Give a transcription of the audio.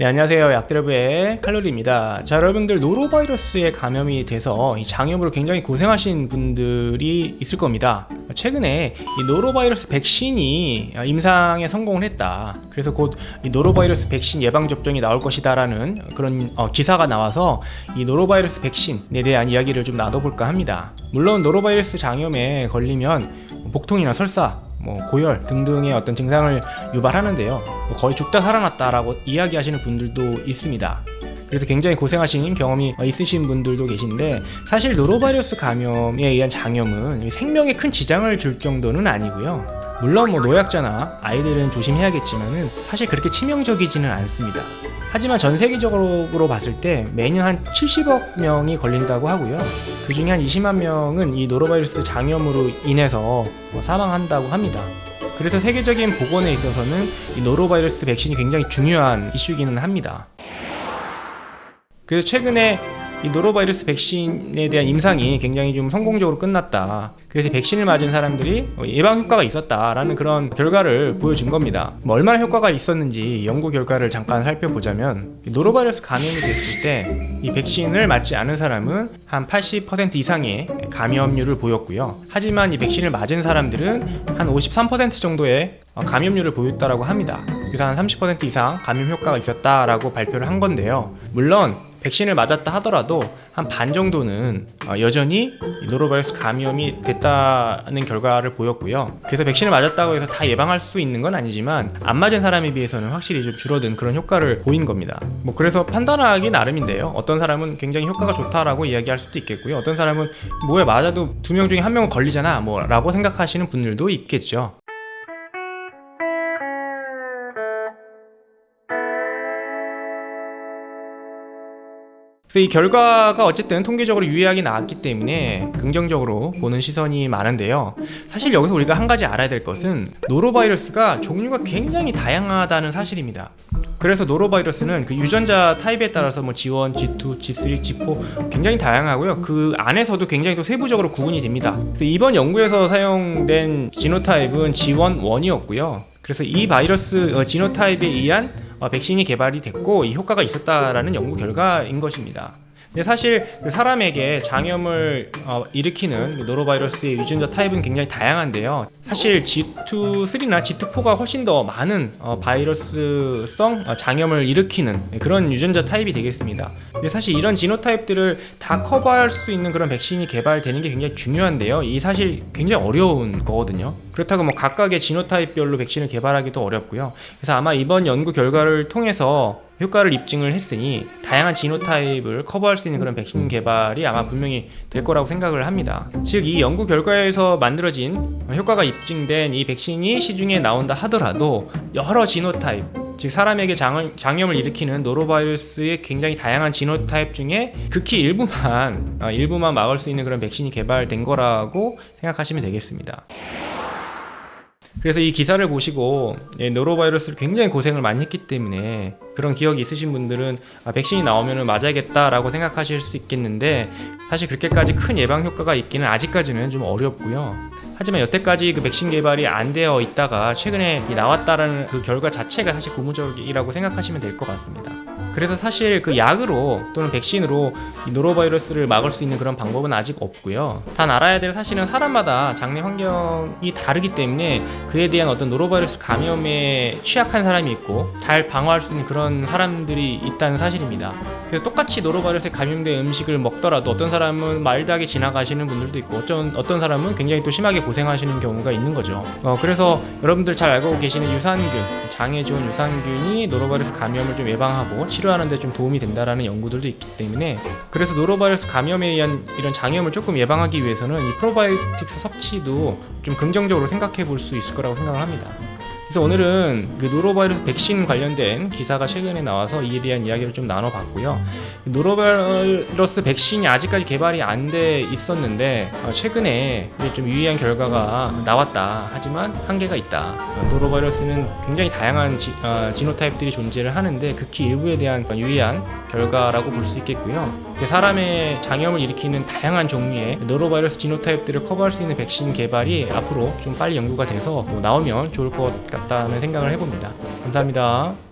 네, 안녕하세요. 약드러브의 칼로리입니다. 자, 여러분들 노로바이러스에 감염이 돼서 이 장염으로 굉장히 고생하신 분들이 있을 겁니다. 최근에 이 노로바이러스 백신이 임상에 성공을 했다. 그래서 곧 이 노로바이러스 백신 예방 접종이 나올 것이다라는 그런 기사가 나와서 이 노로바이러스 백신에 대한 이야기를 좀 나눠볼까 합니다. 물론 노로바이러스 장염에 걸리면 복통이나 설사, 고열 등등의 어떤 증상을 유발하는데요. 거의 죽다 살아났다라고 이야기하시는 분들도 있습니다. 그래서 굉장히 고생하신 경험이 있으신 분들도 계신데, 사실 노로바이러스 감염에 의한 장염은 생명에 큰 지장을 줄 정도는 아니고요. 물론 노약자나 아이들은 조심해야겠지만은 사실 그렇게 치명적이지는 않습니다. 하지만 전 세계적으로 봤을 때 매년 한 70억 명이 걸린다고 하고요. 그 중에 한 20만 명은 이 노로바이러스 장염으로 인해서 사망한다고 합니다. 그래서 세계적인 보건에 있어서는 이 노로바이러스 백신이 굉장히 중요한 이슈이기는 합니다. 그래서 최근에 이 노로바이러스 백신에 대한 임상이 굉장히 좀 성공적으로 끝났다. 그래서 백신을 맞은 사람들이 예방 효과가 있었다라는 그런 결과를 보여준 겁니다. 얼마나 효과가 있었는지 연구 결과를 잠깐 살펴보자면, 노로바이러스 감염이 됐을 때 이 백신을 맞지 않은 사람은 한 80% 이상의 감염률을 보였고요. 하지만 이 백신을 맞은 사람들은 한 53% 정도의 감염률을 보였다라고 합니다. 그래서 한 30% 이상 감염 효과가 있었다라고 발표를 한 건데요. 물론 백신을 맞았다 하더라도 한 반 정도는 여전히 노로바이러스 감염이 됐다는 결과를 보였고요. 그래서 백신을 맞았다고 해서 다 예방할 수 있는 건 아니지만 안 맞은 사람에 비해서는 확실히 좀 줄어든 그런 효과를 보인 겁니다. 그래서 판단하기 나름인데요. 어떤 사람은 굉장히 효과가 좋다라고 이야기할 수도 있겠고요. 어떤 사람은 뭐에 맞아도 2명 중에 1명은 걸리잖아 라고 생각하시는 분들도 있겠죠. 그래서 이 결과가 어쨌든 통계적으로 유의하게 나왔기 때문에 긍정적으로 보는 시선이 많은데요. 사실 여기서 우리가 한 가지 알아야 될 것은 노로바이러스가 종류가 굉장히 다양하다는 사실입니다. 그래서 노로바이러스는 그 유전자 타입에 따라서 G1, G2, G3, G4 굉장히 다양하고요. 그 안에서도 굉장히 또 세부적으로 구분이 됩니다. 그래서 이번 연구에서 사용된 지노타입은 G1.1이었고요. 그래서 이 바이러스 지노타입에 의한 백신이 개발이 됐고 이 효과가 있었다라는 연구 결과인 것입니다. 근데 사실 사람에게 장염을 일으키는 노로바이러스의 유전자 타입은 굉장히 다양한데요. 사실 G2, 3나 G2, 4가 훨씬 더 많은 바이러스성 장염을 일으키는 그런 유전자 타입이 되겠습니다. 근데 사실 이런 지노타입들을 다 커버할 수 있는 그런 백신이 개발되는 게 굉장히 중요한데요. 이 사실 굉장히 어려운 거거든요. 그렇다고 각각의 지노타입별로 백신을 개발하기도 어렵고요. 그래서 아마 이번 연구 결과를 통해서 효과를 입증을 했으니 다양한 지노타입을 커버할 수 있는 그런 백신 개발이 아마 분명히 될 거라고 생각을 합니다. 즉 이 연구 결과에서 만들어진 효과가 입증된 이 백신이 시중에 나온다 하더라도 여러 지노타입, 즉 사람에게 장염을 일으키는 노로바이러스의 굉장히 다양한 지노타입 중에 극히 일부만 막을 수 있는 그런 백신이 개발된 거라고 생각하시면 되겠습니다. 그래서 이 기사를 보시고 노로바이러스를 굉장히 고생을 많이 했기 때문에 그런 기억이 있으신 분들은 백신이 나오면 맞아야겠다라고 생각하실 수 있겠는데, 사실 그렇게까지 큰 예방 효과가 있기는 아직까지는 좀 어렵고요. 하지만 여태까지 그 백신 개발이 안 되어 있다가 최근에 나왔다라는 그 결과 자체가 사실 고무적이라고 생각하시면 될 것 같습니다. 그래서 사실 그 약으로 또는 백신으로 이 노로바이러스를 막을 수 있는 그런 방법은 아직 없고요. 단 알아야 될 사실은 사람마다 장내 환경이 다르기 때문에 그에 대한 어떤 노로바이러스 감염에 취약한 사람이 있고 잘 방어할 수 있는 그런 사람들이 있다는 사실입니다. 그래서 똑같이 노로바이러스에 감염된 음식을 먹더라도 어떤 사람은 마일드하게 지나가시는 분들도 있고 어떤 사람은 굉장히 또 심하게 고생하시는 경우가 있는 거죠. 그래서 여러분들 잘 알고 계시는 유산균, 장에 좋은 유산균이 노로바이러스 감염을 좀 예방하고 치료하는 데 좀 도움이 된다라는 연구들도 있기 때문에, 그래서 노로바이러스 감염에 의한 이런 장염을 조금 예방하기 위해서는 이 프로바이오틱스 섭취도 좀 긍정적으로 생각해 볼 수 있을 거라고 생각을 합니다. 그래서 오늘은 그 노로바이러스 백신 관련된 기사가 최근에 나와서 이에 대한 이야기를 좀 나눠봤고요. 노로바이러스 백신이 아직까지 개발이 안 돼 있었는데 최근에 좀 유의한 결과가 나왔다. 하지만 한계가 있다. 노로바이러스는 굉장히 다양한 지노타입들이 존재를 하는데 극히 일부에 대한 유의한 결과라고 볼 수 있겠고요. 사람의 장염을 일으키는 다양한 종류의 노로바이러스 지노타입들을 커버할 수 있는 백신 개발이 앞으로 좀 빨리 연구가 돼서 나오면 좋을 것 같다는 생각을 해봅니다. 감사합니다.